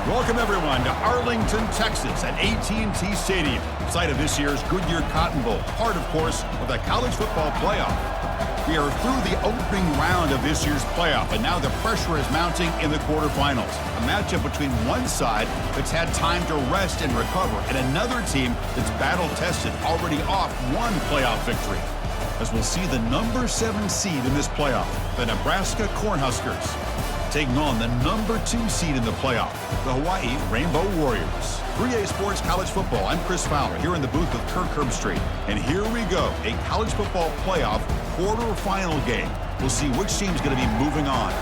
Welcome, everyone, to Arlington, Texas at AT&T Stadium, site of this year's Goodyear Cotton Bowl, part, of course, of the college football playoff. We are through the opening round of this year's playoff, and now the pressure is mounting in the quarterfinals. A matchup between one side that's had time to rest and recover, and another team that's battle-tested, already off one playoff victory. As we'll see the number 7 seed in this playoff, the Nebraska Cornhuskers, taking on the number 2 seed in the playoff, the Hawaii Rainbow Warriors. 3A Sports College Football. I'm Chris Fowler here in the booth with Kirk Herbstreit. And here we go, a college football playoff quarterfinal game. We'll see which team's going to be moving on.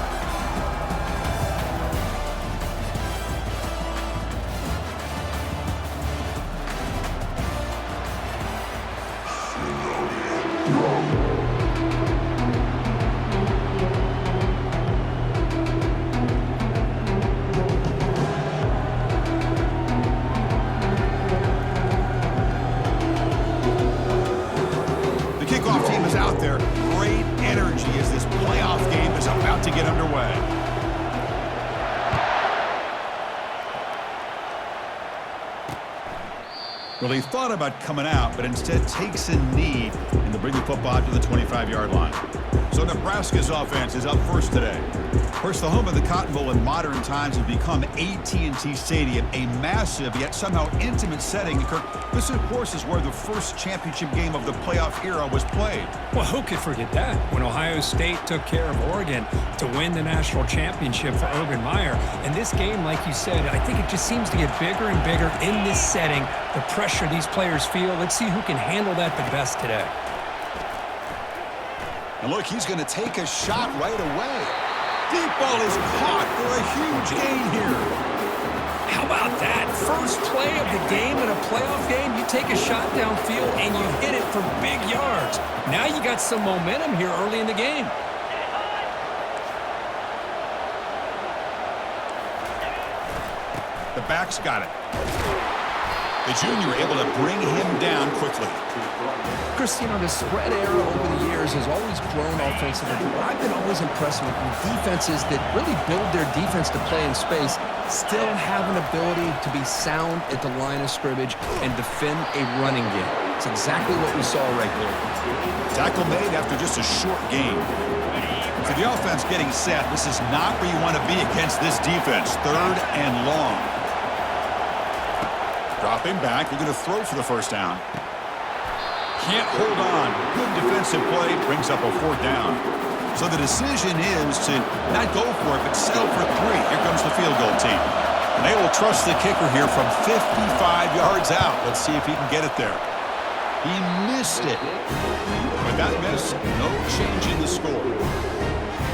Well, he thought about coming out, but instead takes a knee and to bring the football out to the 25-yard line. So Nebraska's offense is up first today. Of course, the home of the Cotton Bowl in modern times has become AT&T Stadium, a massive yet somehow intimate setting. Kirk, this, of course, is where the first championship game of the playoff era was played. Well, who could forget that? When Ohio State took care of Oregon to win the national championship for Urban Meyer. And this game, like you said, I think it just seems to get bigger and bigger in this setting. The pressure these players feel. Let's see who can handle that the best today. And look, he's going to take a shot right away. Deep ball is caught for a huge gain here. How about that? First play of the game in a playoff game, you take a shot downfield and you hit it for big yards. Now you got some momentum here early in the game. The back's got it. The junior able to bring him down quickly. Chris, you know, the spread era over the years has always grown offensively. But I've been always impressed with defenses that really build their defense to play in space, still have an ability to be sound at the line of scrimmage and defend a running game. It's exactly what we saw right there. Tackle made after just a short gain. For the offense getting set, this is not where you want to be against this defense. 3rd and long. Dropping back, they're going to throw for the first down. Can't hold on. Good defensive play brings up a 4th down. So the decision is to not go for it, but settle for 3. Here comes the field goal team. And they will trust the kicker here from 55 yards out. Let's see if he can get it there. He missed it. With that miss, no change in the score.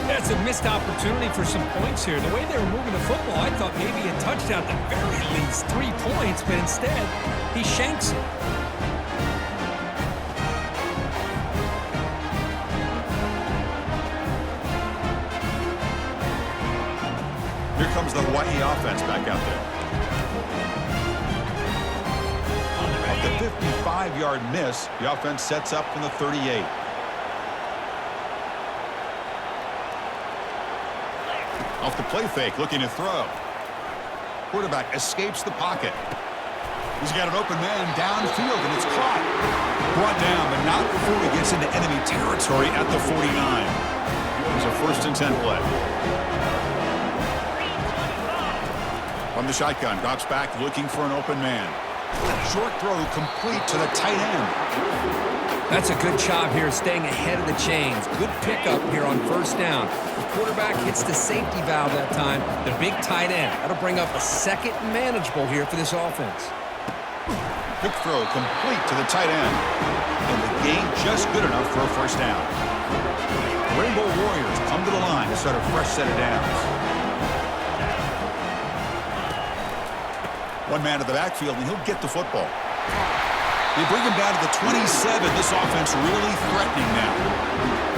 That's a missed opportunity for some points here. The way they were moving the football, I thought maybe a touchdown, at the very least 3 points, but instead, he shanks it. Here comes the Hawaii offense back out there. Off the 55-yard miss, the offense sets up from the 38. Off the play fake, looking to throw. Quarterback escapes the pocket. He's got an open man downfield, and it's caught. Brought down, but not before he gets into enemy territory at the 49. It's a 1st and 10 play. From the shotgun, drops back, looking for an open man. Short throw complete to the tight end. That's a good job here staying ahead of the chains. Good pickup here on 1st down. The quarterback hits the safety valve that time, the big tight end. That'll bring up a 2nd and manageable here for this offense. Quick throw complete to the tight end. And the gain just good enough for a 1st down. The Rainbow Warriors come to the line to start a fresh set of downs. One man to the backfield, and he'll get the football. They bring him down to the 27. This offense really threatening now.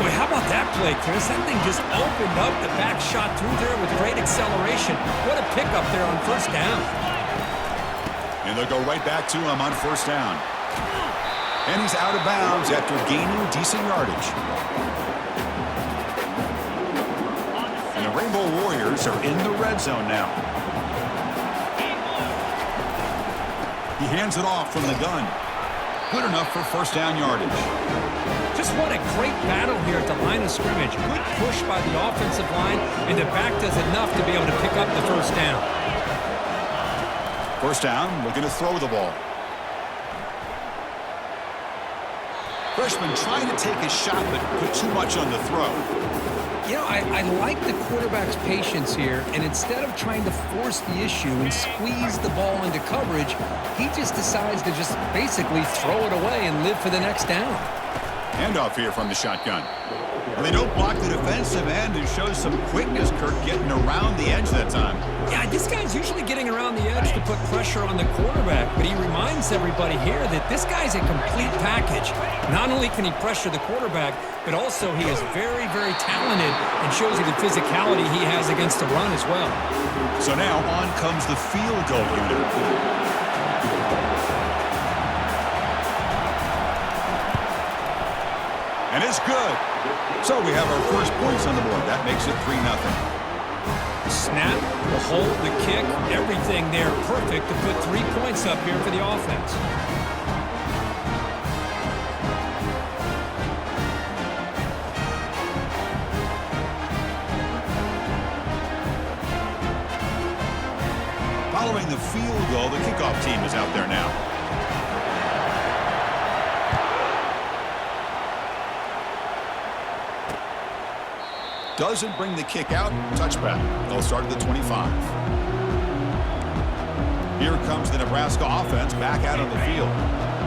Boy, how about that play, Chris? That thing just opened up. The back shot through there with great acceleration. What a pickup there on 1st down. And they'll go right back to him on 1st down. And he's out of bounds after gaining decent yardage. And the Rainbow Warriors are in the red zone now. He hands it off from the gun. Good enough for first down yardage. Just what a great battle here at the line of scrimmage. Good push by the offensive line, and the back does enough to be able to pick up the first down. First down, looking to throw the ball. Freshman trying to take a shot, but put too much on the throw. You know, I like the quarterback's patience here, and instead of trying to force the issue and squeeze the ball into coverage, he just decides to just basically throw it away and live for the next down. Handoff here from the shotgun. And they don't block the defensive end and shows some quickness, Kirk, getting around the edge that time. Yeah, this guy's usually getting around the edge to put pressure on the quarterback, but he reminds everybody here that this guy's a complete package. Not only can he pressure the quarterback, but also he is very, very talented and shows you the physicality he has against the run as well. So now on comes the field goal unit. And it's good. So we have our first points on the board. That makes it 3-0. Snap, the hold, the kick, everything there perfect to put 3 points up here for the offense. Following the field goal, the kickoff team is out there now. Doesn't bring the kick out. Touchback. They'll start at the 25. Here comes the Nebraska offense back out on the field.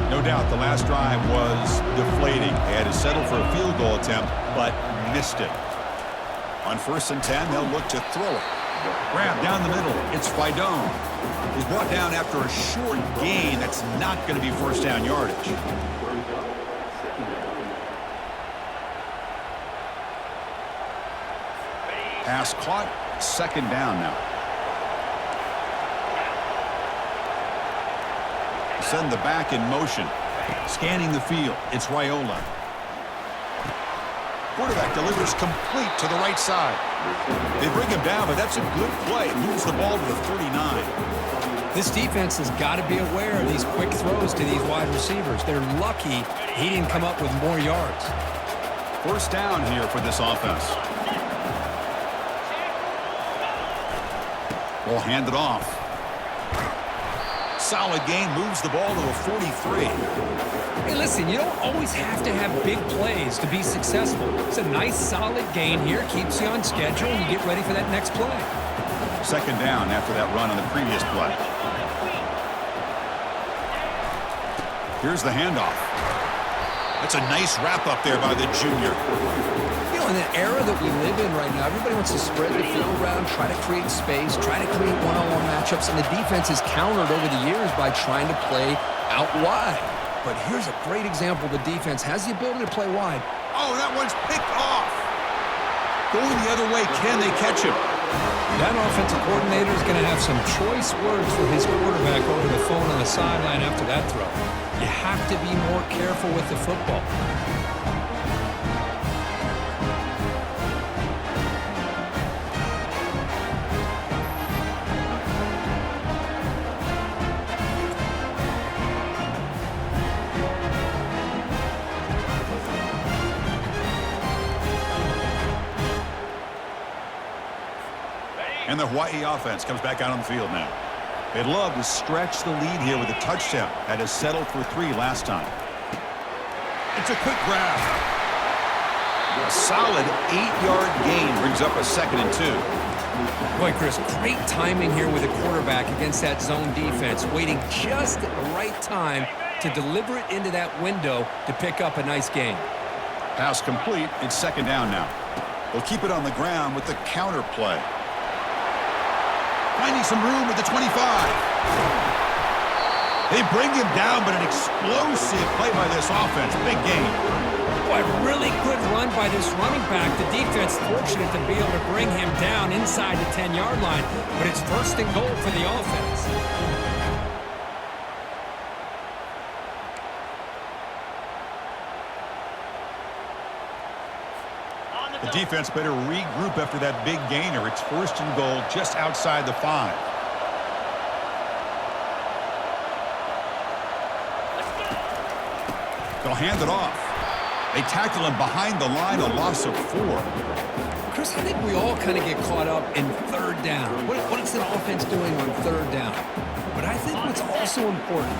No doubt the last drive was deflating. They had to settle for a field goal attempt, but missed it. On 1st and 10, they'll look to throw it. Grab down the middle. It's Fidone. He's brought down after a short gain. That's not going to be first down yardage. Pass caught. 2nd down now. Send the back in motion. Scanning the field. It's Raiola. Quarterback delivers complete to the right side. They bring him down, but that's a good play. Moves the ball to the 39. This defense has got to be aware of these quick throws to these wide receivers. They're lucky he didn't come up with more yards. First down here for this offense. Will hand it off. Solid gain, moves the ball to a 43. Hey, listen, you don't always have to have big plays to be successful. It's a nice, solid gain here. Keeps you on schedule, and you get ready for that next play. 2nd down after that run on the previous play. Here's the handoff. That's a nice wrap up there by the junior. You know, in the era that we live in right now, everybody wants to spread the field around, try to create space, try to create one-on-one matchups, and the defense has countered over the years by trying to play out wide. But here's a great example. The defense has the ability to play wide. Oh, that one's picked off. Going the other way, can they catch him? That offensive coordinator is going to have some choice words for his quarterback over the phone on the sideline after that throw. You have to be more careful with the football. And the Hawaii offense comes back out on the field now. They'd love to stretch the lead here with a touchdown. Had to settle for 3 last time. It's a quick grab. A solid 8-yard gain brings up a 2nd and 2. Boy, Chris, great timing here with the quarterback against that zone defense, waiting just at the right time to deliver it into that window to pick up a nice gain. Pass complete. It's 2nd down now. They'll keep it on the ground with the counter play. Finding some room with the 25. They bring him down, but an explosive play by this offense. Big gain. Boy, really good run by this running back. The defense fortunate to be able to bring him down inside the 10-yard line, but it's 1st and goal for the offense. The defense better regroup after that big gainer. It's 1st and goal just outside the 5. They'll hand it off. They tackle him behind the line, a loss of 4. Chris, I think we all kind of get caught up in third down. What's an offense doing on third down? But I think what's also important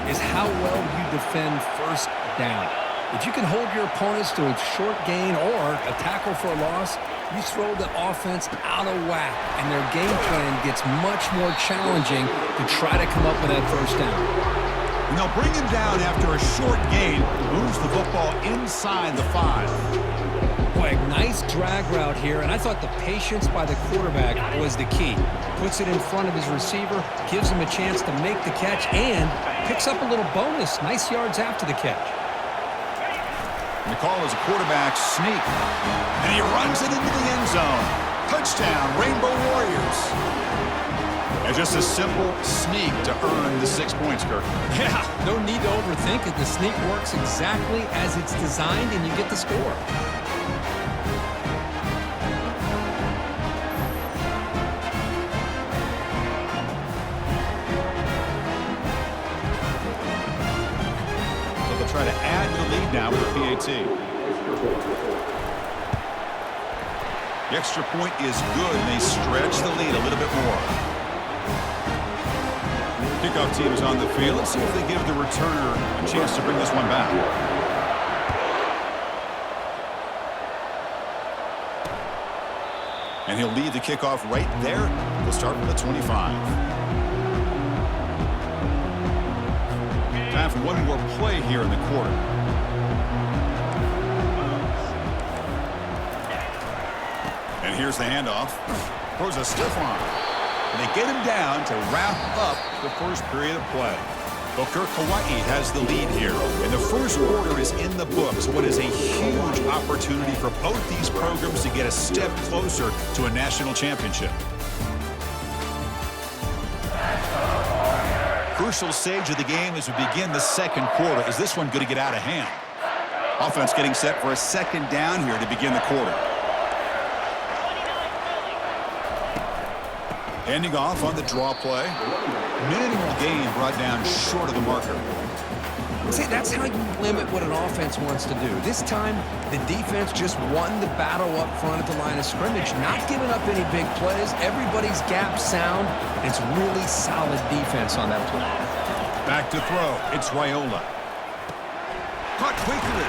is how well you defend first down. If you can hold your opponents to a short gain or a tackle for a loss, you throw the offense out of whack, and their game plan gets much more challenging to try to come up with that first down. And they'll bring him down after a short gain, moves the football inside the 5. Boy, nice drag route here, and I thought the patience by the quarterback was the key. Puts it in front of his receiver, gives him a chance to make the catch, and picks up a little bonus. Nice yards after the catch. And the call is a quarterback sneak. And he runs it into the end zone. Touchdown, Rainbow Warriors. And just a simple sneak to earn the 6 points, Kirk. Yeah, no need to overthink it. The sneak works exactly as it's designed, and you get the score. Try to add to the lead now with a PAT. The extra point is good, and they stretch the lead a little bit more. Kickoff team is on the field. Let's see if they give the returner a chance to bring this one back. And he'll lead the kickoff right there. We'll start with the 25. Time for one more play here in the quarter. And here's the handoff. Throws a stiff arm. And they get him down to wrap up the first period of play. Well, Kirk, Hawaii has the lead here. And the first quarter is in the books. What is a huge opportunity for both these programs to get a step closer to a national championship. Crucial stage of the game as we begin the second quarter. Is this one going to get out of hand? Offense getting set for a second down here to begin the quarter. Handing off on the draw play. Minimal gain brought down short of the marker. See, that's how you limit what an offense wants to do. This time, the defense just won the battle up front at the line of scrimmage, not giving up any big plays. Everybody's gap sound. It's really solid defense on that play. Back to throw. It's Raiola. Caught quickly.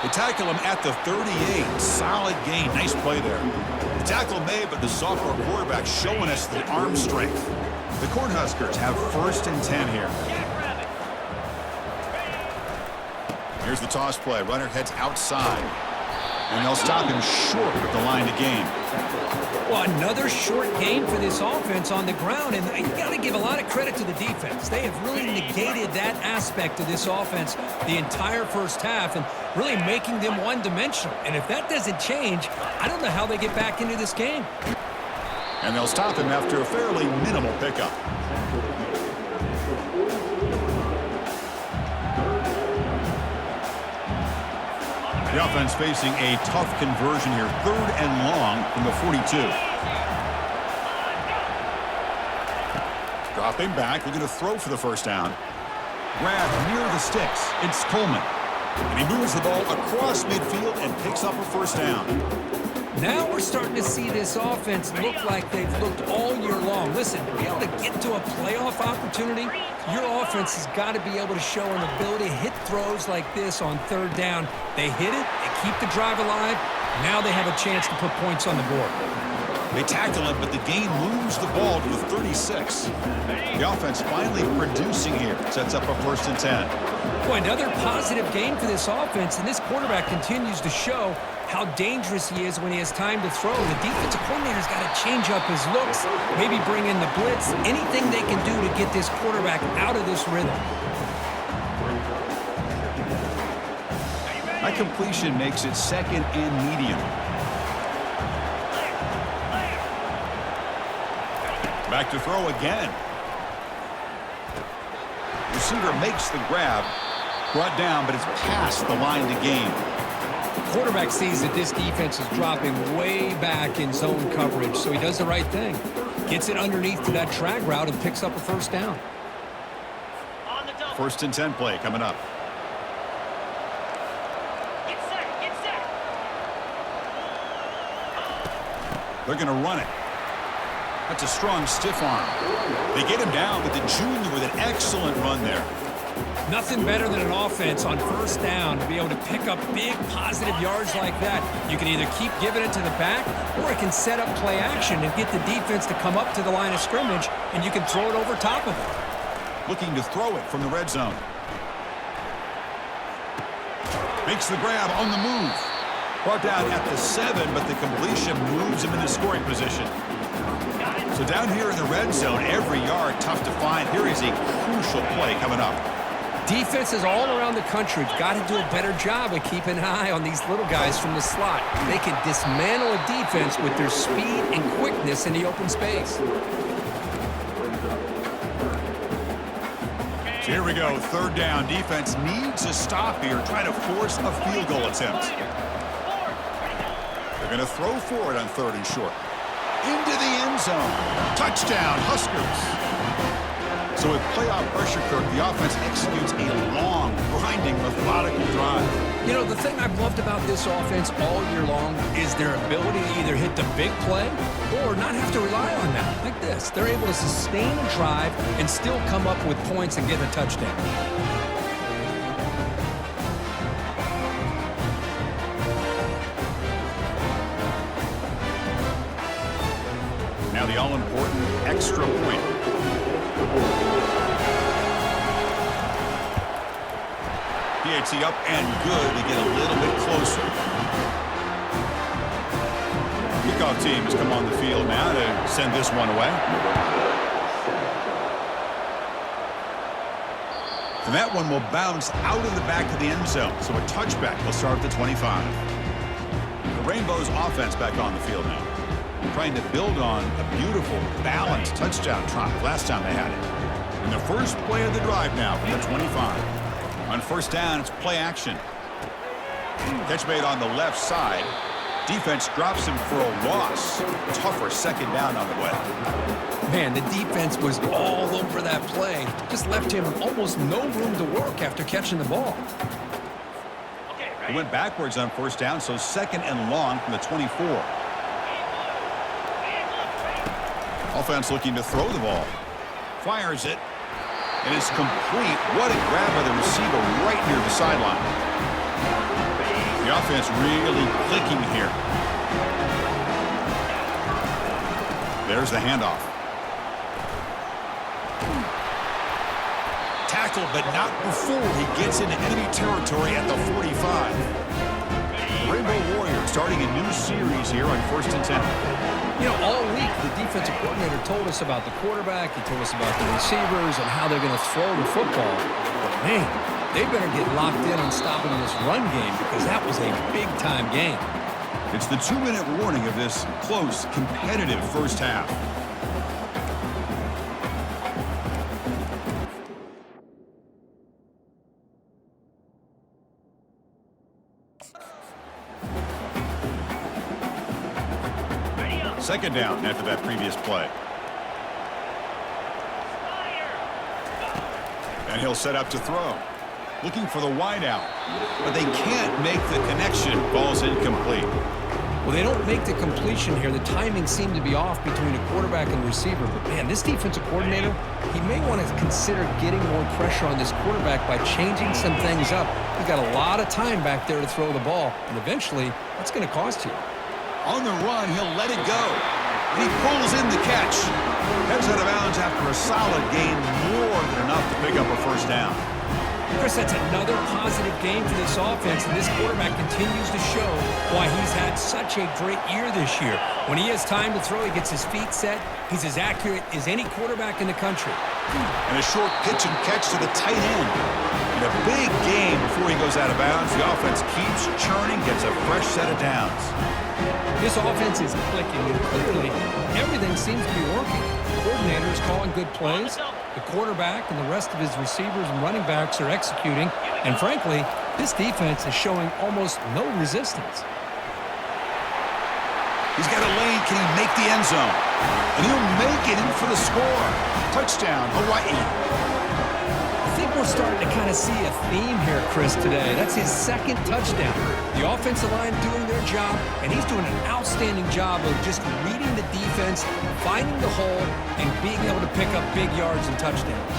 They tackle him at the 38. Solid gain. Nice play there. The tackle made, but the sophomore quarterback showing us the arm strength. The Cornhuskers have 1st and 10 here. Here's the toss play. Runner heads outside. And they'll stop him short at the line to gain. Well, another short game for this offense on the ground, and you got to give a lot of credit to the defense. They have really negated that aspect of this offense the entire first half and really making them one-dimensional. And if that doesn't change, I don't know how they get back into this game. And they'll stop him after a fairly minimal pickup. The offense facing a tough conversion here. 3rd and long from the 42. Dropping back. They're going to throw for the first down. Grab near the sticks. It's Coleman. And he moves the ball across midfield and picks up a first down. Now we're starting to see this offense look like they've looked all year long. Listen, to be able to get to a playoff opportunity, your offense has got to be able to show an ability to hit throws like this on 3rd down. They hit it, they keep the drive alive. Now they have a chance to put points on the board. They tackle him, but the game moves the ball to the 36. The offense finally producing here. Sets up a 1st and 10. Boy, another positive game for this offense, and this quarterback continues to show how dangerous he is when he has time to throw. The defensive coordinator's got to change up his looks, maybe bring in the blitz, anything they can do to get this quarterback out of this rhythm. That completion makes it 2nd and medium. Back to throw again. Receiver makes the grab. Brought down, but it's past the line to gain. Quarterback sees that this defense is dropping way back in zone coverage, so he does the right thing. Gets it underneath to that drag route and picks up a first down. 1st and 10 play coming up. They're going to run it. That's a strong stiff arm. They get him down, but the junior with an excellent run there. Nothing better than an offense on first down to be able to pick up big positive yards like that. You can either keep giving it to the back, or it can set up play action and get the defense to come up to the line of scrimmage, and you can throw it over top of it. Looking to throw it from the red zone. Makes the grab on the move. Brought down at the 7, but the completion moves him into scoring position. So down here in the red zone, every yard tough to find. Here is a crucial play coming up. Defenses all around the country have got to do a better job of keeping an eye on these little guys from the slot. They can dismantle a defense with their speed and quickness in the open space. So here we go, third down. Defense needs a stop here, try to force a field goal attempt. They're going to throw for it on 3rd and short. Into the end zone. Touchdown, Huskers. So with playoff pressure, Kirk, the offense executes a long, grinding, methodical drive. You know, the thing I've loved about this offense all year long is their ability to either hit the big play or not have to rely on that. Like this. They're able to sustain a drive and still come up with points and get a touchdown. Now the all-important extra point. PAT up and good to get a little bit closer. Kickoff team has come on the field now to send this one away. And that one will bounce out of the back of the end zone. So a touchback will start at the 25. The Rainbows offense back on the field now. Trying to build on a beautiful, balanced touchdown drive last time they had it. And the first play of the drive now from the 25. On first down, it's play action. Catch made on the left side. Defense drops him for a loss. Tougher second down on the way. Man, the defense was all over that play. Just left him almost no room to work after catching the ball. He went backwards on first down, so 2nd and long from the 24. Offense looking to throw the ball. Fires it. And it's complete. What a grab by the receiver right near the sideline. The offense really clicking here. There's the handoff. Tackled, but not before he gets into enemy territory at the 45. Rainbow Warriors starting a new series here on 1st and 10. You know, all week, the defensive coordinator told us about the quarterback. He told us about the receivers and how they're going to throw the football. But, man, they better get locked in on stopping this run game because that was a big-time game. It's the 2-minute warning of this close, competitive first half. Second down after that previous play. And he'll set up to throw. Looking for the wide out. But they can't make the connection. Ball's incomplete. Well, they don't make the completion here. The timing seemed to be off between a quarterback and receiver. But, man, this defensive coordinator, he may want to consider getting more pressure on this quarterback by changing some things up. He's got a lot of time back there to throw the ball. And eventually, that's going to cost you. On the run, he'll let it go. And he pulls in the catch. Heads out of bounds after a solid gain, more than enough to pick up a first down. Chris, that's another positive game for this offense, and this quarterback continues to show why he's had such a great year this year. When he has time to throw, he gets his feet set. He's as accurate as any quarterback in the country. And a short pitch and catch to the tight end. In a big game before he goes out of bounds, the offense keeps churning, gets a fresh set of downs. This offense is clicking, and clearly everything seems to be working. The coordinator is calling good plays. The quarterback and the rest of his receivers and running backs are executing. And frankly, this defense is showing almost no resistance. He's got a lane. Can he make the end zone? And he'll make it in for the score. Touchdown, Hawaii. The thing think we're starting to kind of see a theme here, Chris, today. That's his second touchdown. The offensive line doing their job, and he's doing an outstanding job of just reading the defense, finding the hole, and being able to pick up big yards and touchdowns.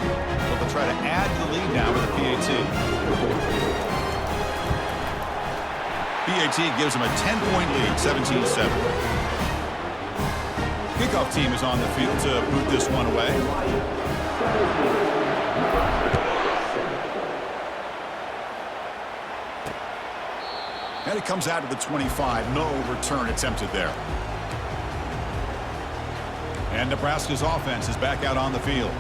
Well, they'll try to add to the lead now with a PAT. PAT gives them a 10-point lead, 17-7. Kickoff team is on the field to boot this one away. And it comes out to the 25. No return attempted there. And Nebraska's offense is back out on the field.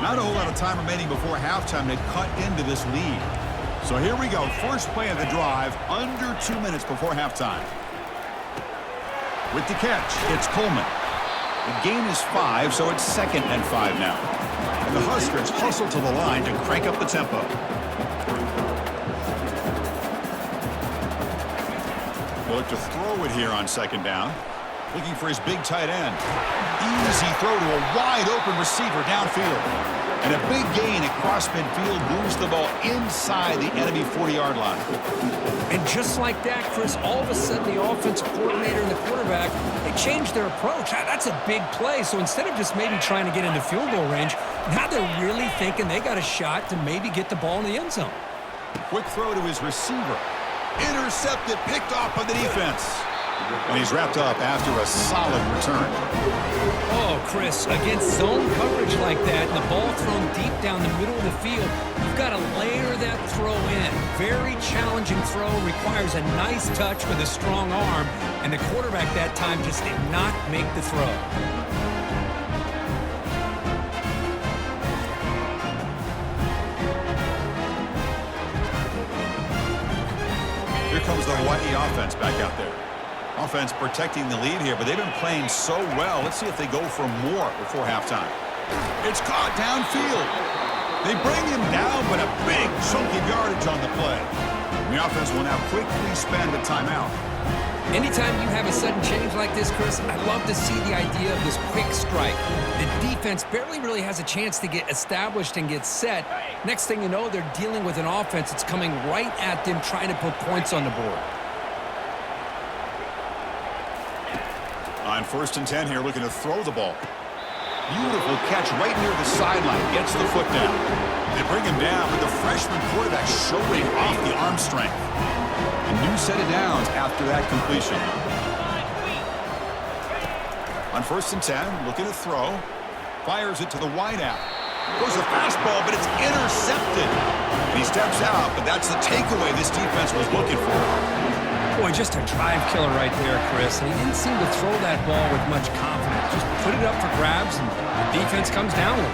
Not a whole lot of time remaining before halftime to cut into this lead. So here we go. First play of the drive, under 2 minutes before halftime. With the catch, it's Coleman. The gain is 5, so it's 2nd and 5 now. And the Huskers hustle to the line to crank up the tempo. They'll look to throw it here on 2nd down. Looking for his big tight end. Easy throw to a wide-open receiver downfield. And a big gain across midfield moves the ball inside the enemy 40-yard line. And just like that, Chris, all of a sudden the offensive coordinator and the quarterback, they changed their approach. That's a big play. So instead of just maybe trying to get into field goal range, now they're really thinking they got a shot to maybe get the ball in the end zone. Quick throw to his receiver. Intercepted, picked off by the defense. And he's wrapped up after a solid return. Oh, Chris, against zone coverage like that, and the ball thrown deep down the middle of the field, you've got to layer that throw in. Very challenging throw, requires a nice touch with a strong arm, and the quarterback that time just did not make the throw. Here comes the Hawaii offense back out there. Offense protecting the lead here, but they've been playing so well. Let's see if they go for more before halftime. It's caught downfield. They bring him down, but a big chunk of yardage on the play. And the offense will now quickly spend a timeout. Anytime you have a sudden change like this, Chris, I love to see the idea of this quick strike. The defense barely really has a chance to get established and get set. Next thing you know, they're dealing with an offense that's coming right at them, trying to put points on the board. On 1st and 10 here, looking to throw the ball. Beautiful catch right near the sideline. Gets the foot down. They bring him down with the freshman quarterback showing off the arm strength. A new set of downs after that completion. On 1st and 10, looking to throw. Fires it to the wideout. Goes a fastball, but it's intercepted. And he steps out, but that's the takeaway this defense was looking for. Boy, just a drive killer right there, Chris. And he didn't seem to throw that ball with much confidence. Just put it up for grabs, and the defense comes down with it.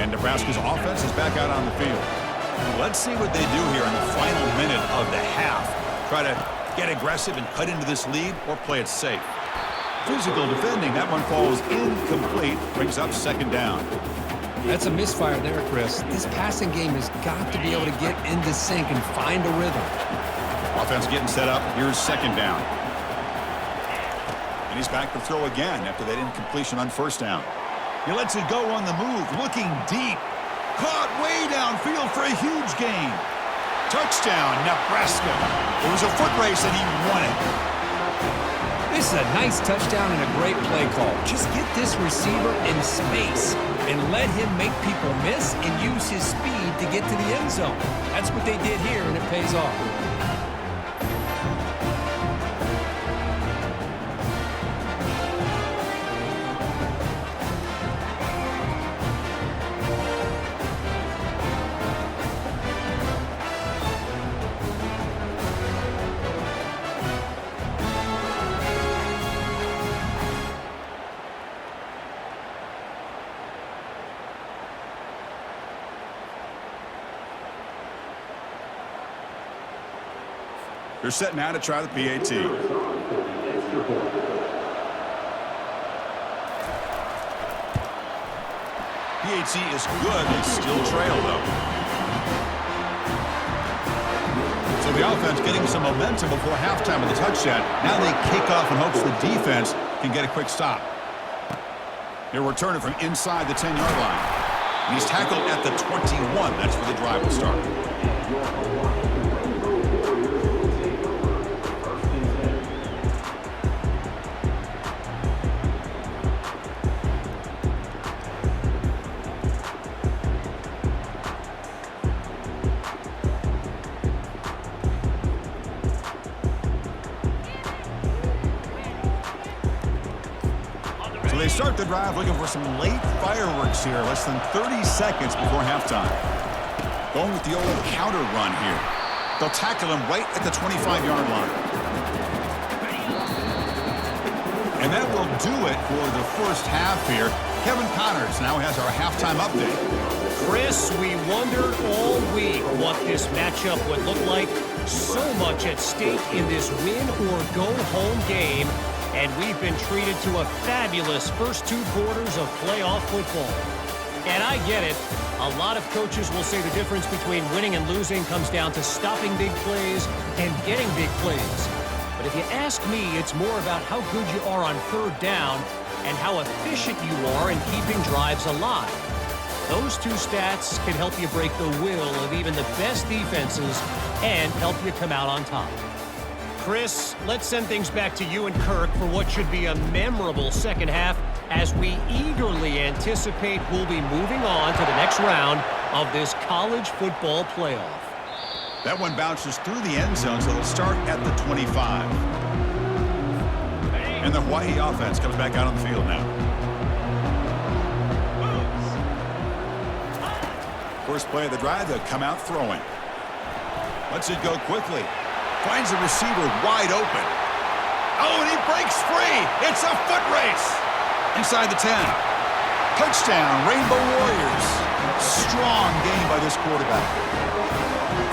And Nebraska's offense is back out on the field. Let's see what they do here in the final minute of the half. Try to get aggressive and cut into this lead, or play it safe. Physical defending. That one falls incomplete. Brings up 2nd down. That's a misfire there, Chris. This passing game has got to be able to get into sync and find a rhythm. Offense getting set up. Here's 2nd down. And he's back to throw again after that incompletion on 1st down. He lets it go on the move, looking deep. Caught way downfield for a huge gain. Touchdown, Nebraska. It was a foot race, and he won it. This is a nice touchdown and a great play call. Just get this receiver in space and let him make people miss and use his speed to get to the end zone. That's what they did here, and it pays off. They're set now to try the PAT. PAT is good. They still trail, though. So the offense getting some momentum before halftime with a touchdown. Now they kick off in hopes the defense can get a quick stop. He'll return it from inside the 10-yard line. And he's tackled at the 21. That's where the drive will start. They start the drive looking for some late fireworks here, less than 30 seconds before halftime. Going with the old counter run here. They'll tackle him right at the 25-yard line. And that will do it for the first half here. Kevin Connors now has our halftime update. Chris, we wondered all week what this matchup would look like. So much at stake in this win-or-go-home game. And we've been treated to a fabulous first 2 quarters of playoff football. And I get it. A lot of coaches will say the difference between winning and losing comes down to stopping big plays and getting big plays. But if you ask me, it's more about how good you are on third down and how efficient you are in keeping drives alive. Those 2 stats can help you break the will of even the best defenses and help you come out on top. Chris, let's send things back to you and Kirk for what should be a memorable second half as we eagerly anticipate we'll be moving on to the next round of this college football playoff. That one bounces through the end zone, so they'll start at the 25. And the Hawaii offense comes back out on the field now. First play of the drive, they'll come out throwing. Lets it go quickly. Finds a receiver wide open. Oh, and he breaks free. It's a foot race. Inside the 10. Touchdown, Rainbow Warriors. Strong game by this quarterback.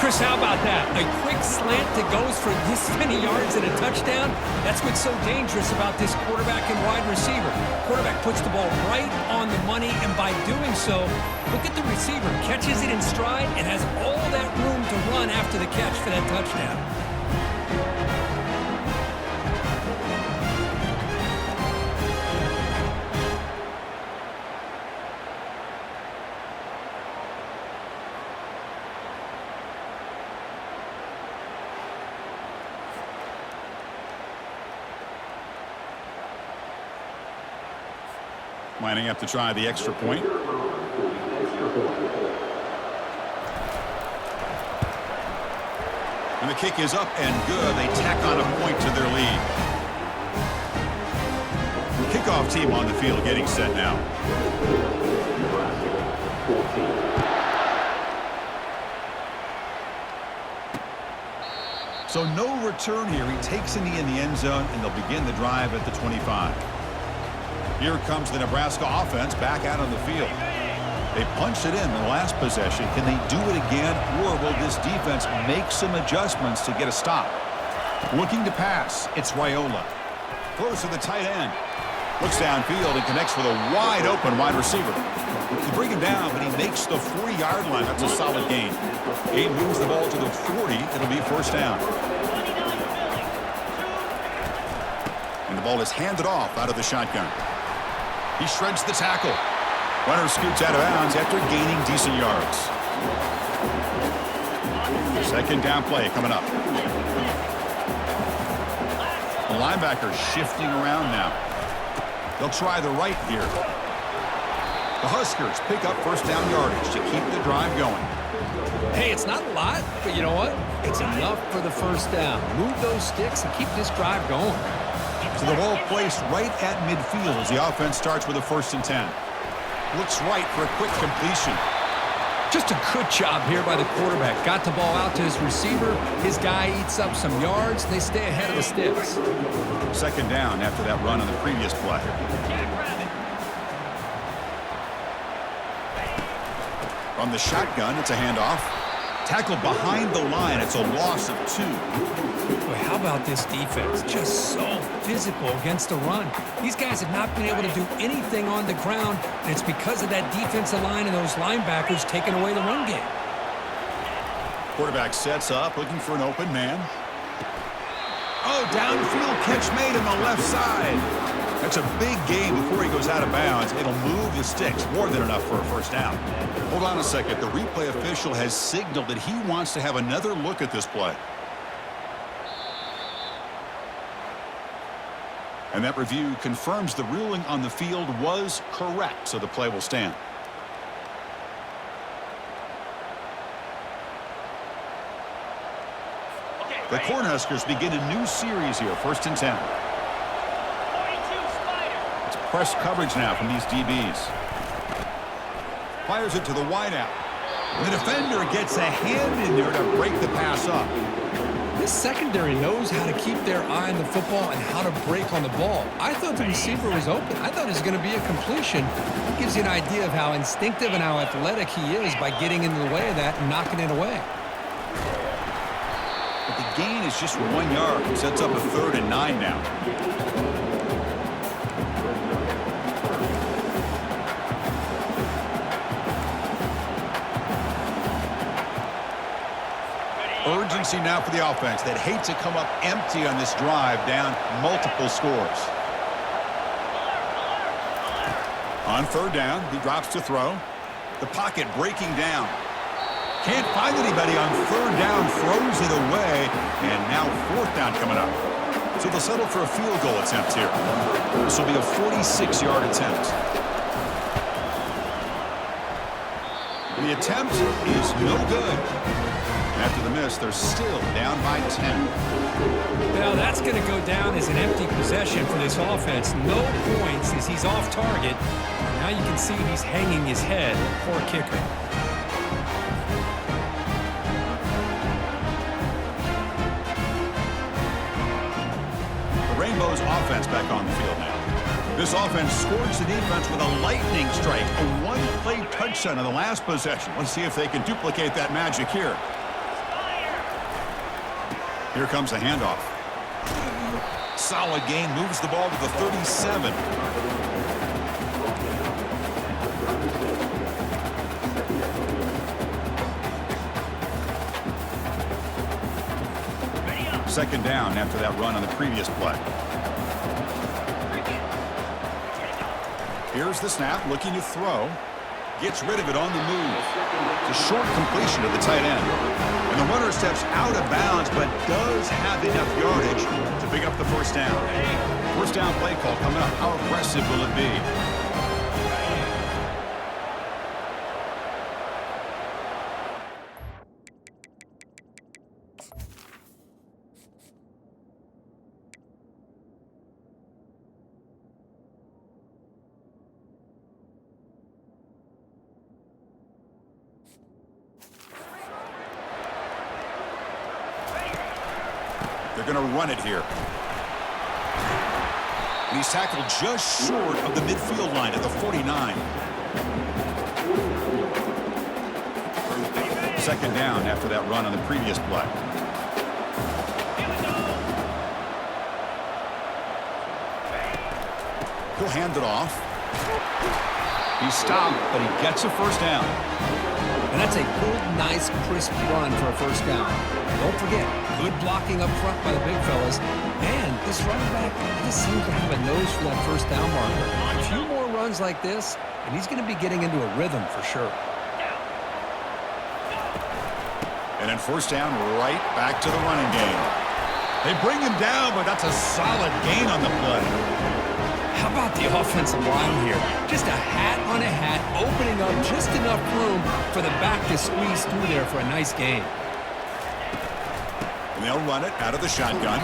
Chris, how about that? A quick slant that goes for this many yards and a touchdown? That's what's so dangerous about this quarterback and wide receiver. Quarterback puts the ball right on the money, and by doing so, look at the receiver. Catches it in stride and has all that room to run after the catch for that touchdown. Lining up to try the extra point. And the kick is up and good. They tack on a point to their lead. Kickoff team on the field getting set now. So no return here. He takes a knee in the end zone, and they'll begin the drive at the 25. Here comes the Nebraska offense back out on the field. They punched it in the last possession. Can they do it again, or will this defense make some adjustments to get a stop? Looking to pass, it's Raiola. Throws to the tight end. Looks downfield and connects with a wide-open wide receiver. They bring him down, but he makes the 40-yard line. That's a solid gain. Gabe moves the ball to the 40. It'll be first down. And the ball is handed off out of the shotgun. He shreds the tackle. Runner scoots out of bounds after gaining decent yards. Second down play coming up. The linebacker shifting around now. They'll try the right here. The Huskers pick up first down yardage to keep the drive going. Hey, it's not a lot, but you know what? It's enough for the first down. Move those sticks and keep this drive going. So the ball placed right at midfield as the offense starts with a 1st and 10. Looks right for a quick completion. Just a good job here by the quarterback. Got the ball out to his receiver. His guy eats up some yards. They stay ahead of the sticks. Second down after that run on the previous play. From the shotgun, it's a handoff Tackled behind the line. It's a loss of 2. Boy, how about this defense? Just so physical against the run. These guys have not been able to do anything on the ground, and it's because of that defensive line and those linebackers taking away the run game. Quarterback sets up, looking for an open man. Oh, downfield catch made on the left side. That's a big gain before he goes out of bounds. It'll move the sticks. More than enough for a first down. Hold on a second. The replay official has signaled that he wants to have another look at this play. And that review confirms the ruling on the field was correct, so the play will stand. The Cornhuskers begin a new series here, 1st and 10. It's press coverage now from these DBs. Fires it to the wideout. The defender gets a hand in there to break the pass up. This secondary knows how to keep their eye on the football and how to break on the ball. I thought the receiver was open. I thought it was going to be a completion. It gives you an idea of how instinctive and how athletic he is by getting into the way of that and knocking it away. But the gain is just 1 yard. It sets up a 3rd and 9 now. Urgency now for the offense that hates to come up empty on this drive, down multiple scores. On 3rd down, he drops to throw. The pocket breaking down. Can't find anybody on 3rd down, throws it away, and now 4th down coming up. So they'll settle for a field goal attempt here. This will be a 46-yard attempt. The attempt is no good. After the miss, they're still down by 10. Well, that's going to go down as an empty possession for this offense. No points as he's off target. Now you can see he's hanging his head. Poor kicker. Rainbow's offense back on the field now. This offense scorched the defense with a lightning strike, a one-play touchdown on the last possession. Let's see if they can duplicate that magic here. Here comes the handoff. Solid gain, moves the ball to the 37. Second down after that run on the previous play. Here's the snap, looking to throw. Gets rid of it on the move. It's a short completion to the tight end. And the runner steps out of bounds, but does have enough yardage to pick up the first down. First down play call coming up. How aggressive will it be? They're going to run it here. And he's tackled just short of the midfield line at the 49. Second down after that run on the previous play. He'll hand it off. He's stopped, but he gets a first down. And that's a good, nice, crisp run for a first down. Don't forget, good blocking up front by the big fellas. And this running back just seems to have a nose for that first down marker. A few more runs like this, and he's going to be getting into a rhythm for sure. And then first down, right back to the running game. They bring him down, but that's a solid gain on the play. How about the offensive line here? Just a hat on a hat, opening up just enough room for the back to squeeze through there for a nice gain. And they'll run it out of the shotgun.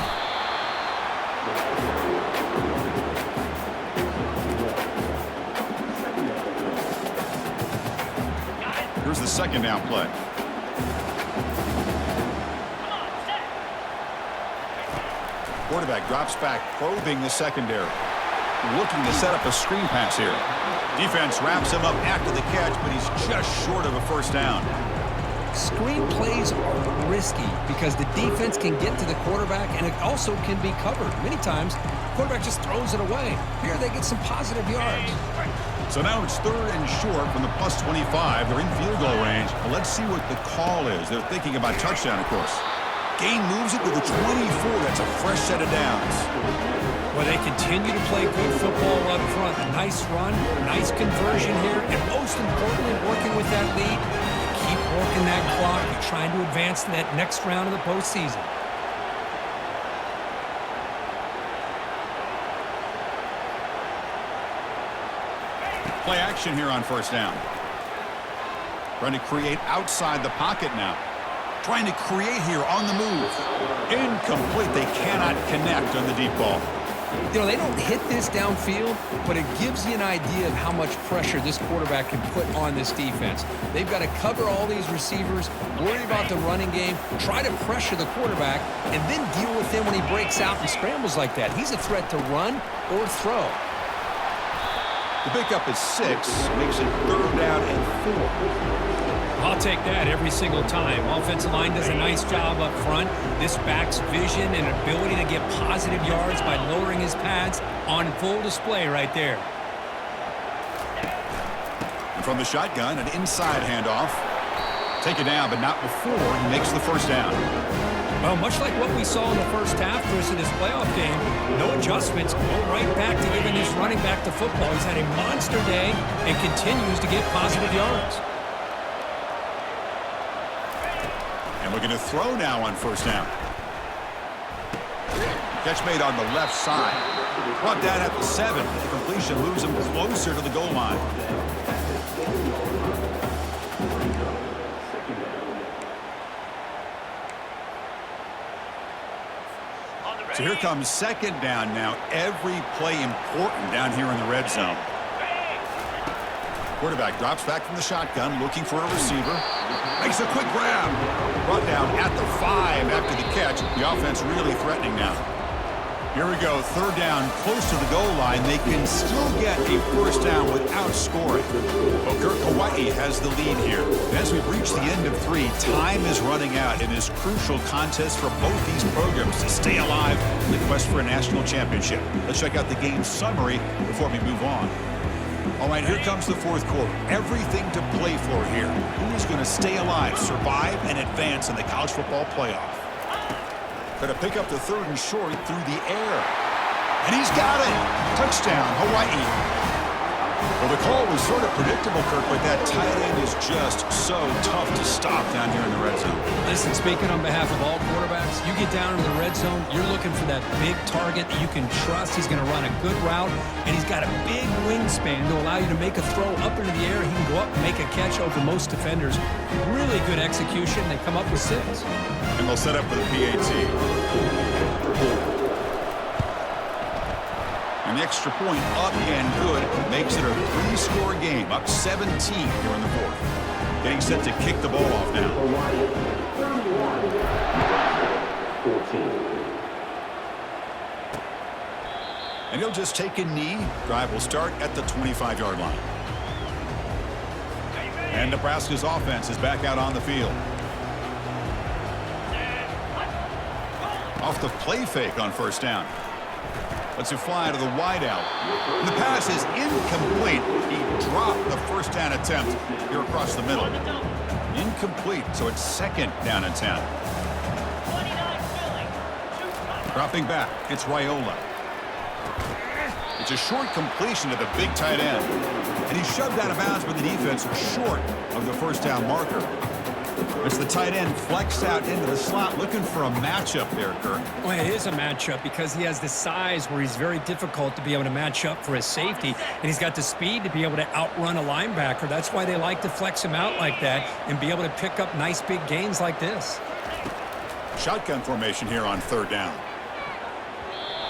Here's the second down play. Quarterback drops back, probing the secondary. Looking to set up a screen pass here. Defense wraps him up after the catch, but he's just short of a first down. Screen plays are risky because the defense can get to the quarterback, and it also can be covered. Many times, the quarterback just throws it away. Here they get some positive yards. So now it's 3rd and short from the plus 25. They're in field goal range. Well, let's see what the call is. They're thinking about touchdown, of course. Gain moves it to the 24. That's a fresh set of downs. Well, they continue to play good football up front. A nice run, nice conversion here, and most importantly, working with that lead, you keep working that clock. You're trying to advance to that next round of the postseason. Play action here on 1st down. Trying to create outside the pocket now. Trying to create here on the move. Incomplete. They cannot connect on the deep ball. You know, they don't hit this downfield, but it gives you an idea of how much pressure this quarterback can put on this defense. They've got to cover all these receivers, worry about the running game, try to pressure the quarterback, and then deal with him when he breaks out and scrambles like that. He's a threat to run or throw. The pickup is 6, makes it 3rd down and 4. I'll take that every single time. Offensive line does a nice job up front. This back's vision and ability to get positive yards by lowering his pads on full display right there. And from the shotgun, an inside handoff. Take it down, but not before he makes the 1st down. Well, much like what we saw in the first half versus this playoff game, no adjustments, go right back to giving this running back the football. He's had a monster day and continues to get positive yards. And we're going to throw now on 1st down. Catch made on the left side. Brought down at the 7. The completion moves him closer to the goal line. So here comes 2nd down now. Every play important down here in the red zone. Quarterback drops back from the shotgun, looking for a receiver. Makes a quick grab. Brought down at the 5 after the catch. The offense really threatening now. Here we go, 3rd down, close to the goal line. They can still get a 1st down without scoring. Well, Hawaii has the lead here. And as we've reached the end of 3, time is running out in this crucial contest for both these programs to stay alive in the quest for a national championship. Let's check out the game summary before we move on. All right, here comes the 4th quarter. Everything to play for here. Who is going to stay alive, survive, and advance in the college football playoff? Going to pick up the 3rd and short through the air. And he's got it. Touchdown, Hawaii. Well, the call was sort of predictable, Kirk, but that tight end is just so tough to stop down here in the red zone. Listen, speaking on behalf of all quarterbacks, you get down into the red zone, you're looking for that big target that you can trust. He's going to run a good route, and he's got a big wingspan to allow you to make a throw up into the air. He can go up and make a catch over most defenders. Really good execution. They come up with 6. And they'll set up for the PAT. An extra point up and good makes it a 3-score game, up 17 here in the 4th. Getting set to kick the ball off now. And he'll just take a knee. Drive will start at the 25-yard line. And Nebraska's offense is back out on the field. Off the play fake on 1st down. Lets it fly to the wideout. And the pass is incomplete. He dropped the 1st down attempt here across the middle. Incomplete, so it's 2nd down and 10. Dropping back, it's Raiola. It's a short completion to the big tight end. And he's shoved out of bounds by the defense short of the 1st down marker. It's the tight end flexed out into the slot, looking for a matchup there, Kirk. Well, it is a matchup because he has the size where he's very difficult to be able to match up for his safety, and he's got the speed to be able to outrun a linebacker. That's why they like to flex him out like that and be able to pick up nice big gains like this. Shotgun formation here on 3rd down.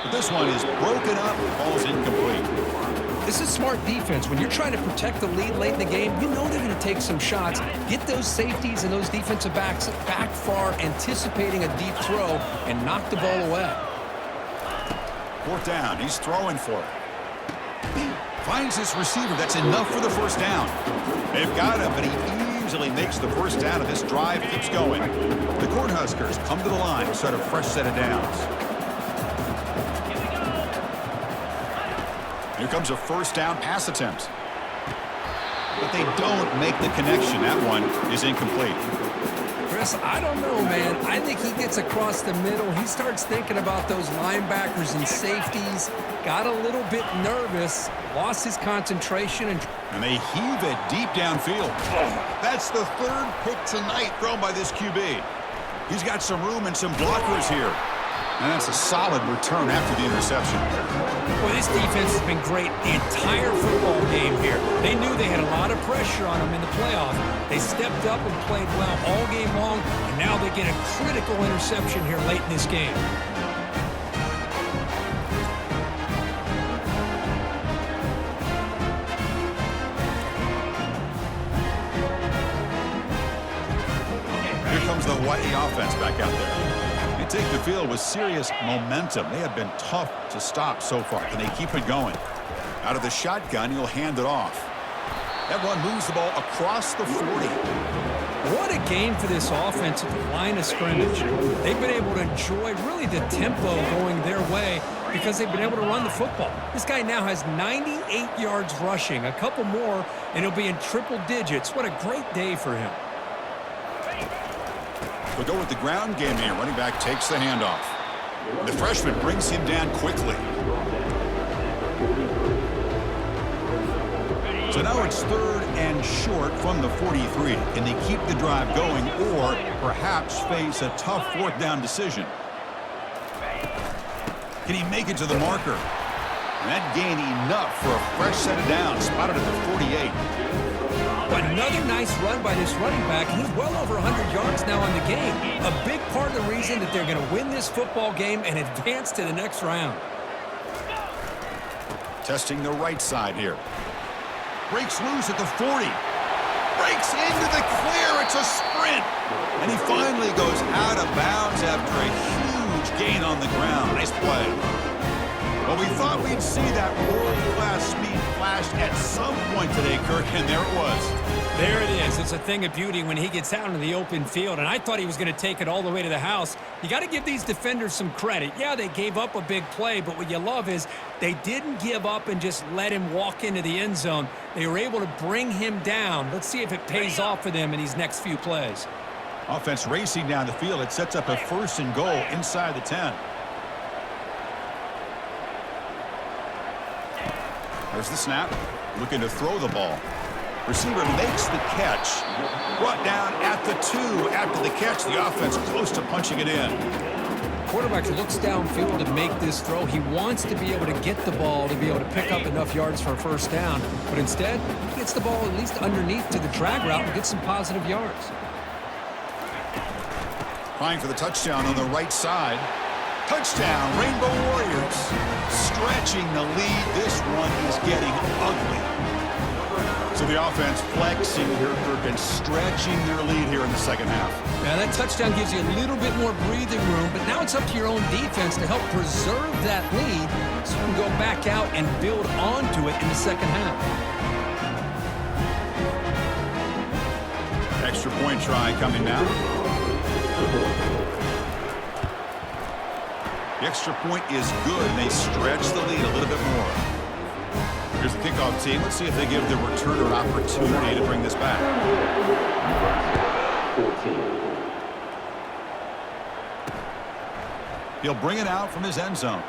But this one is broken up, ball's incomplete. This is smart defense. When you're trying to protect the lead late in the game, you know they're going to take some shots. Get those safeties and those defensive backs back far, anticipating a deep throw, and knock the ball away. 4th down. He's throwing for it. Finds his receiver. That's enough for the 1st down. They've got him, but he easily makes the first down, and this drive keeps going. The Cornhuskers come to the line to start a fresh set of downs. Here comes a first down pass attempt. But they don't make the connection. That one is incomplete. Chris, I don't know, man. I think he gets across the middle. He starts thinking about those linebackers and safeties. Got a little bit nervous. Lost his concentration. And they heave it deep downfield. That's the third pick tonight thrown by this QB. He's got some room and some blockers here. And that's a solid return after the interception. Well, this defense has been great the entire football game here. They knew they had a lot of pressure on them in the playoff. They stepped up and played well all game long, and now they get a critical interception here late in this game. Here comes the Hawaii offense back out there. They take the field with serious momentum. They have been tough to stop so far. Can they keep it going? Out of the shotgun, he'll hand it off. That one moves the ball across the 40. What a game for this offense at the line of scrimmage. They've been able to enjoy really the tempo going their way because they've been able to run the football. This guy now has 98 yards rushing, a couple more, and he'll be in triple digits. What a great day for him. We'll go with the ground game here. Running back takes the handoff. The freshman brings him down quickly. So now it's third and short from the 43. Can they keep the drive going or perhaps face a tough fourth down decision? Can he make it to the marker? And that gained enough for a fresh set of downs. Spotted at the 48. But another nice run by this running back. He's well over 100 yards now on the game. A big part of the reason that they're going to win this football game and advance to the next round. Testing the right side here. Breaks loose at the 40. Breaks into the clear. It's a sprint. And he finally goes out of bounds after a huge gain on the ground. Nice play. Well, we thought we'd see that world-class speed flash at some point today, Kirk, and there it was. There it is. It's a thing of beauty when he gets out into the open field, and I thought he was going to take it all the way to the house. You got to give these defenders some credit. Yeah, they gave up a big play, but what you love is they didn't give up and just let him walk into the end zone. They were able to bring him down. Let's see if it pays off for them in these next few plays. Offense racing down the field. It sets up a first and goal inside the 10. There's the snap. Looking to throw the ball. Receiver makes the catch. Brought down at the 2 after the catch. The offense close to punching it in. Quarterback looks downfield to make this throw. He wants to be able to get the ball to be able to pick up enough yards for a first down. But instead, he gets the ball at least underneath to the drag route and gets some positive yards. Trying for the touchdown on the right side. Touchdown, Rainbow Warriors. Stretching the lead. This one is getting ugly. So the offense flexing here, Kirk, and stretching their lead here in the second half. Now that touchdown gives you a little bit more breathing room, but now it's up to your own defense to help preserve that lead so you can go back out and build onto it in the second half. Extra point try coming now. The extra point is good, and they stretch the lead a little bit more. Here's the kickoff team. Let's see if they give the returner an opportunity to bring this back. He'll bring it out from his end zone.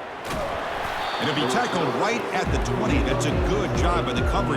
And he'll be tackled right at the 20. That's a good job by the coverage.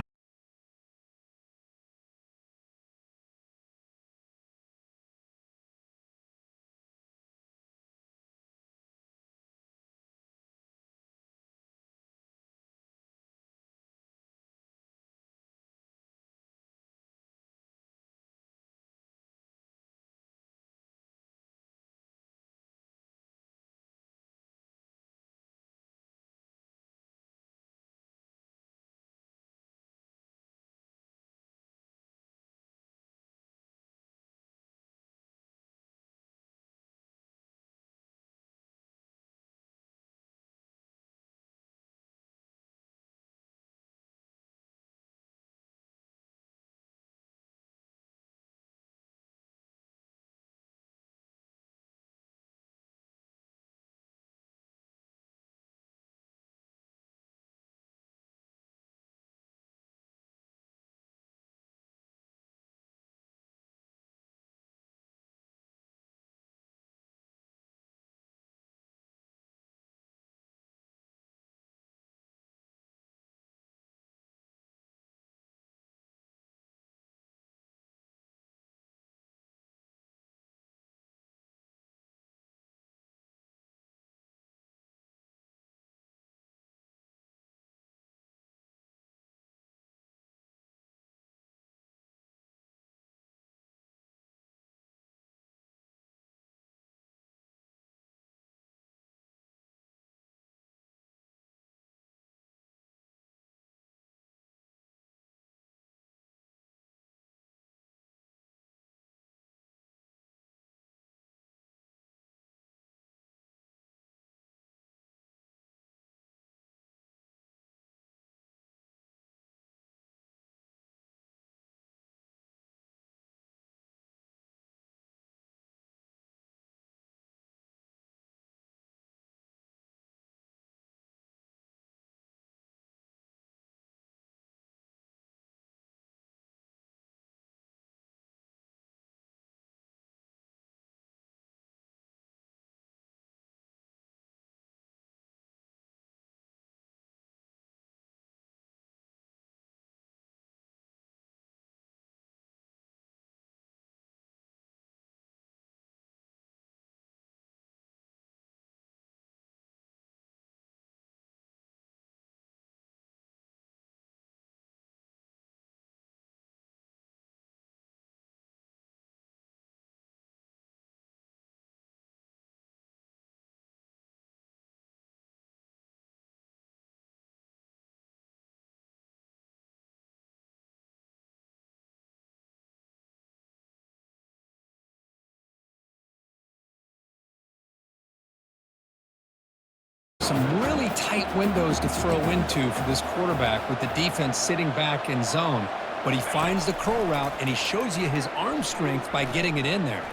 some really tight windows to throw into for this quarterback with the defense sitting back in zone. But he finds the curl route, and he shows you his arm strength by getting it in there.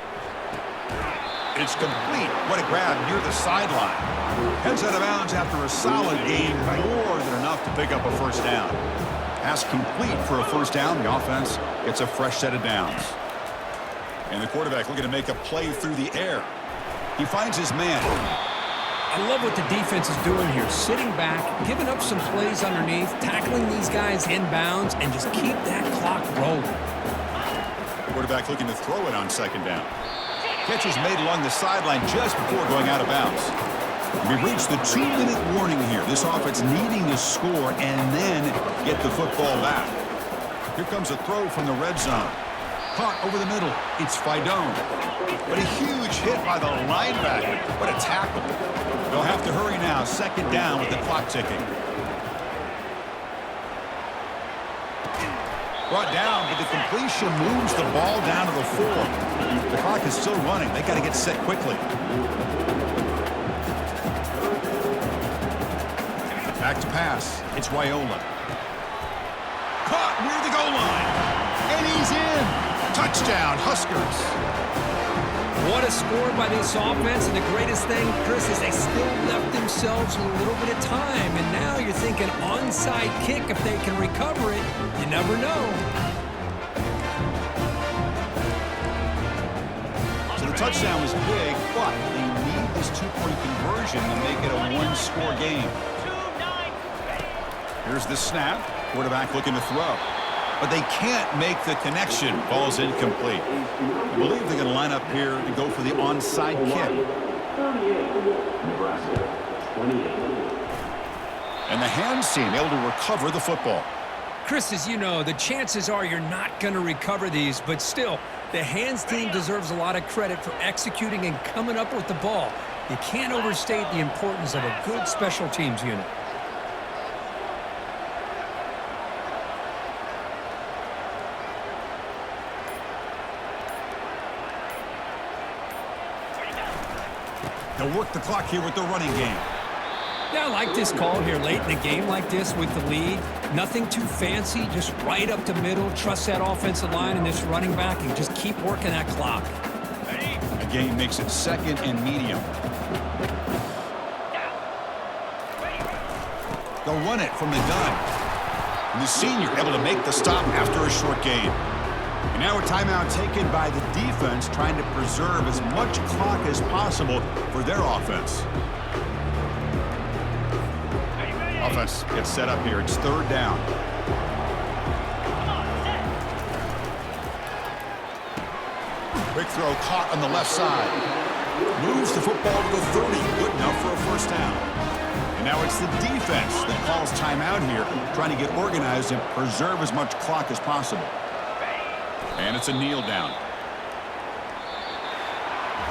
It's complete. What a grab near the sideline. Heads out of bounds after a solid gain, more than enough to pick up a first down. Pass complete for a first down. The offense gets a fresh set of downs. And the quarterback looking to make a play through the air. He finds his man. I love what the defense is doing here. Sitting back, giving up some plays underneath, tackling these guys inbounds, and just keep that clock rolling. Quarterback looking to throw it on second down. Catch is made along the sideline just before going out of bounds. We've reached the 2-minute warning here. This offense needing to score and then get the football back. Here comes a throw from the red zone. Caught over the middle. It's Fidone. But a huge hit by the linebacker. What a tackle. They'll have to hurry now. Second down with the clock ticking. Brought down, but the completion moves the ball down to the 4. The clock is still running. They got to get set quickly. Back to pass. It's Wyola. Caught near the goal line. And he's in. Touchdown, Huskers. What a score by this offense, and the greatest thing, Chris, is they still left themselves a little bit of time, and now you're thinking onside kick if they can recover it. You never know. So the touchdown was big, but they need this two-point conversion to make it a one-score game. Here's the snap. Quarterback looking to throw. But they can't make the connection. Ball's incomplete. I believe they're going to line up here and go for the onside kick. And the hands team able to recover the football. Chris, as you know, the chances are you're not going to recover these, but still, the hands team deserves a lot of credit for executing and coming up with the ball. You can't overstate the importance of a good special teams unit. They'll work the clock here with the running game. Yeah, I like this call here late in the game like this with the lead. Nothing too fancy, just right up the middle. Trust that offensive line and this running back and just keep working that clock. The game makes it second and medium. They'll run it from the gun. And the senior able to make the stop after a short gain. And now a timeout taken by the defense, trying to preserve as much clock as possible for their offense. Offense gets set up here. It's third down. Quick throw caught on the left side. Moves the football to the 30. Good enough for a first down. And now it's the defense that calls timeout here, trying to get organized and preserve as much clock as possible. And it's a kneel down.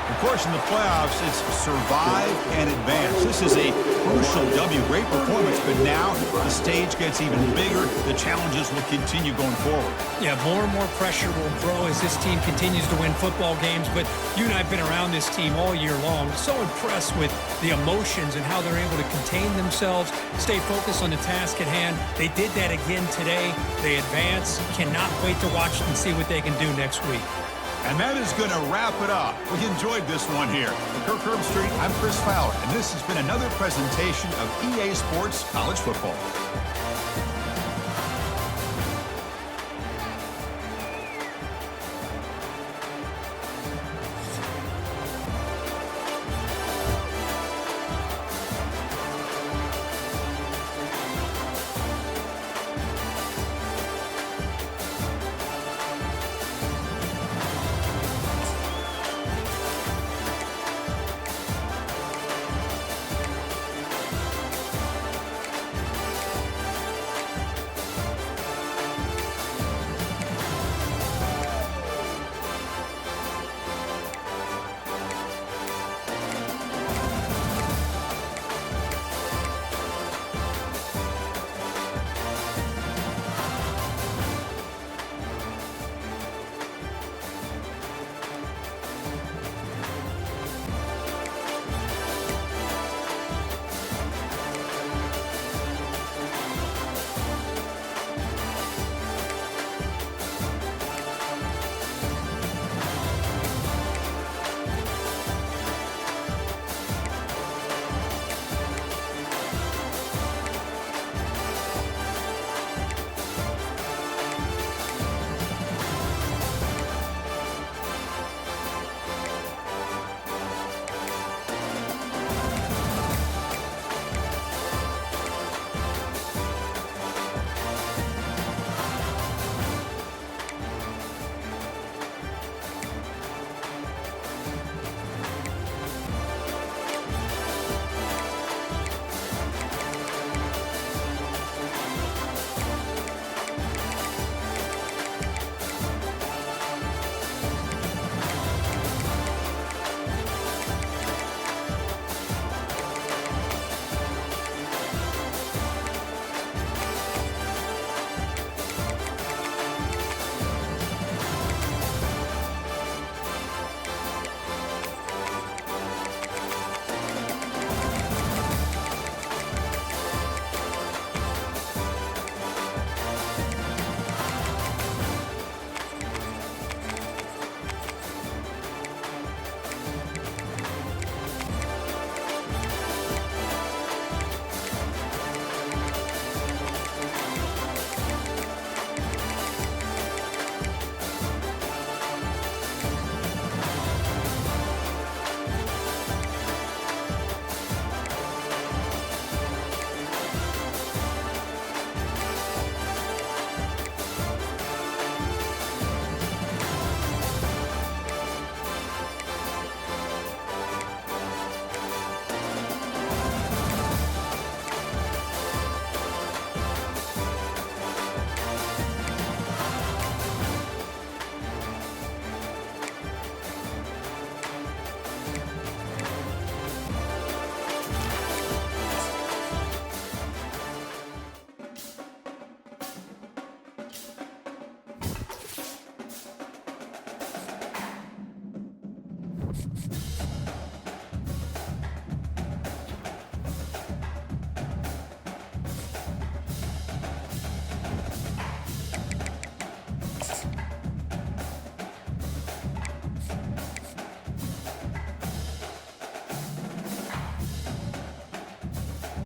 Of course, in the playoffs, it's survive and advance. This is a crucial W. Great performance, but now the stage gets even bigger. The challenges will continue going forward. Yeah, more and more pressure will grow as this team continues to win football games, but you and I have been around this team all year long. So impressed with the emotions and how they're able to contain themselves, stay focused on the task at hand. They did that again today. They advance. Cannot wait to watch and see what they can do next week. And that is going to wrap it up. We enjoyed this one here. For Kirk Herbstreit, I'm Chris Fowler, and this has been another presentation of EA Sports College Football.